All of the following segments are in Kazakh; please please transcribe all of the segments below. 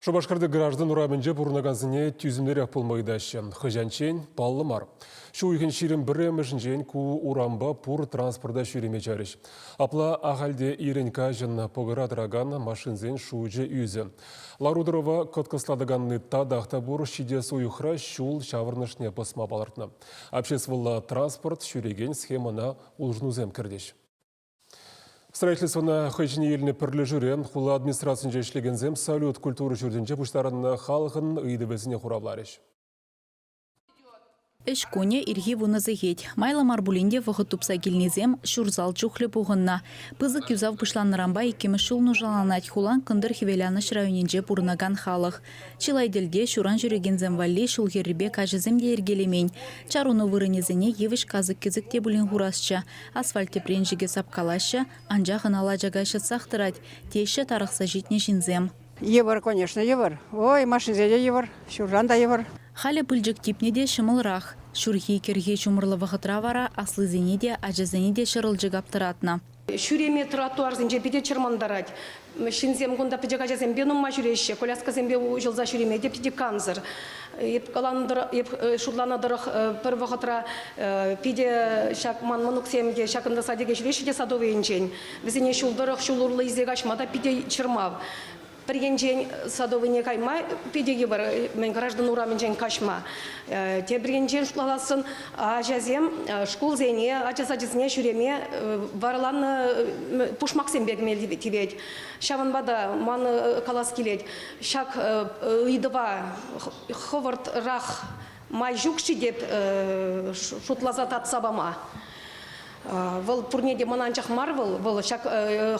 Шубашкарды граждан урамынже бұрынағанзыне тюзімдер болмайдашы. Хыжанчен паллымар. Шу үйген ширім бірі мүшінжен ку урамба пур транспорда шүреме жарыш. Апла ағалде иренка жынна погырадыраган машинзен шуыжы үйзі. Ларудырова көткісладыганны тадақта бұр шиде сойықра шул шавырнышне басма балартына. Общественный транспорт шүреген схемана ұлжынузем кірдеш. Строительствоны хыжыне еліне пірлі жүрен, құлы администрациян жешлеген салют культуры жүрденже бұштарының халқын үйді бізіне құрабыларыш. Эш коне ирги вуназыгеть. Майла марбулинде вғыт тупса келнезем шурзал чухле пуғынна. Пызык юзав пышланнырамба икемі шул нужаланать хулан кындыр хевеляныш районенже пурнаган халық. Чилайделде шуран жүрегензем валли шул херрибе кажыземде ергелемень. Чаруну вырынезене евіш казык кезікте бұлін хурасча. Асфальте пренжіге сапкалаща, анжағын ала жагайшы сақтырать. Теші тарықса житне жинзем. Евар, конечно, евар. Ой, машинзеде евар, шуржанда евар. Халі пүлжік типнеде шымылрақ. Шүрхи керге чумырлы вағытра вара, аслы зенеде, ажызенеде шырылжы гаптыратна. Шүреме тротуар зенже пиде чырмандарать. Шинзем гунда пиде кажазем бенумма жүреше, коляска зембе жылза шүреме де пиде канзыр. Шудланадырық пір вағытра пиде шакман мұнықсемге шакында садеге жүреше де садовый енчен. Візіне шулдырық шулурлы изег ашмада пиде чырмав. Біргенжен садовыне каймай, педеге бар, мен граждан ураменжен кашма. Те біргенжен шулаласын, ажазем, школ зене, ажазадезіне жүреме, варланы пушмақсен бегмел тевет. Шаванбада маны калас келет. Шак үйдіва, ховард рах, май жүкші деп шутлазат атсабама. Вол пурнеде мананчах марвел, вол шак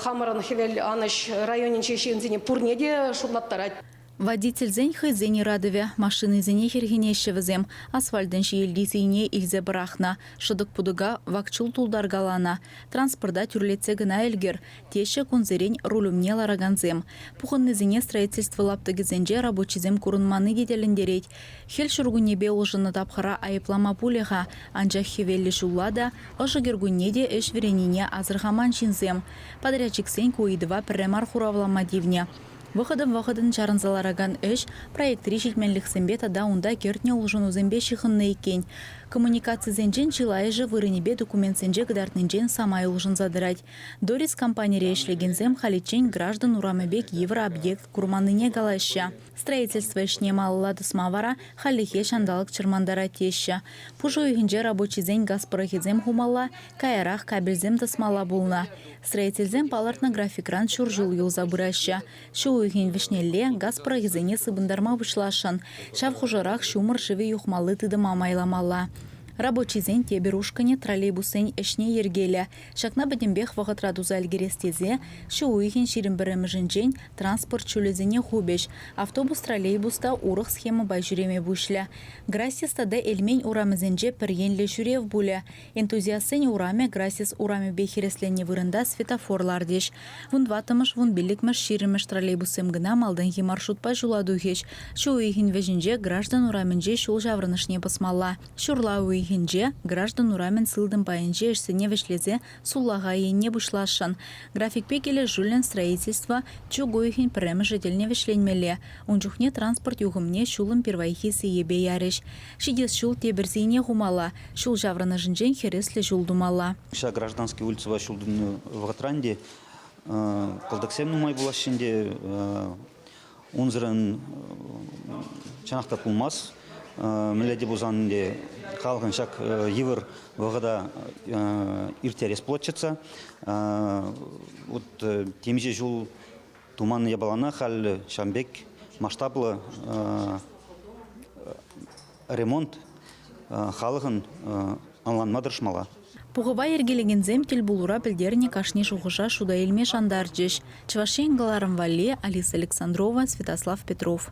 хамаран хевел аныш районин чешинзине пурнеде шутлаттарать. Водитель зень хызени радове, машины зене хергенешевізем, асфальден шиелдисейне илзе брахна, шыдық пудыга вакчул тулдаргалана, транспорда тюрлетсе гына эльгер, теші конзерень рулюмне лараганзем. Пухынны зене строительство лаптыгізенже рабочизем курынманы деделіндерет. Хел шургунебе олжыны тапхара айыплама пулеға, анжақ хевелі шуллада, ожыгергунеде эш веренине азырғаман шинзем. Подрядчиксен куидыва пірремар хуравлама дивне. Вахыдын чарынзалараган эш проекты решительменлік сэмбета да унда кертне улжыну зэмбе шихынны екен. Коммуникация зенжен чилайжы вырынебе документ сенже гыдартнынжен самай улжын задырать. Дорис компания решлегензем халичен граждан урамебек еврообъект курманыне галаща. Строительство эшне малылады смавара халихе шандалык чырмандара теща. Пужу үйінже рабочий зен газ парахизем хумалла, кайрах кабельзем тасмала булна. Строительзем палартна графикран шуржул юл забыраща. Шу үйін вишнелле газ парахизене сыбындарма вышлашан. Шав хужарах шумыр живе юхмалы тыдыма майламалла. Рабочий зен теберушкане троллейбусен эшне ергелі. Шакна бәдембех вағытра дуза әлгерестезе, шу уйхен ширин біріміжінжен транспорт чөлезіне хубеш. Автобус троллейбуста урық схема бай жүреме бүшлі. Грасистада эльмень урамызенже піргенлі жүрев бұлі. Энтузиасен ураме грасис ураме бехереслене вырында светофорлар деш. Вун ватымыш, вун билікміш ширіміш троллейбусем гына малдыңхи маршрутпа жуладухеш. Шу уйхен вежінже граждан ураменже шул жаврынышне басмалла. Шурла уйхен граждан урамен сылдым байынже эшсене вешлезе суллага енне бушлашан. График пекеле жулен строительство чугуйхин премы жительне вешленмеле. Унчухне транспорт югымне шулым первайхи сейебе яреш. Шидес шул теберзине хумала. Шул жаврана жинжен хересле жул думала. Ша гражданский улица ва шулдын вагатранде калдаксем нумай булашинде унзырын чанақта пулмас. Миледи бузанде халқын шак евр вағада иртерес плотчица. Вот темиже жул туманны ябалана хал шамбек масштаблы ремонт халқын анланмадыршмала. Пуғыба ергелеген земтел булура білдеріне кашни шуғыша шуда елме шандар жеш. Чвашен Галарам Валли, Алиса Александрова, Святослав Петров.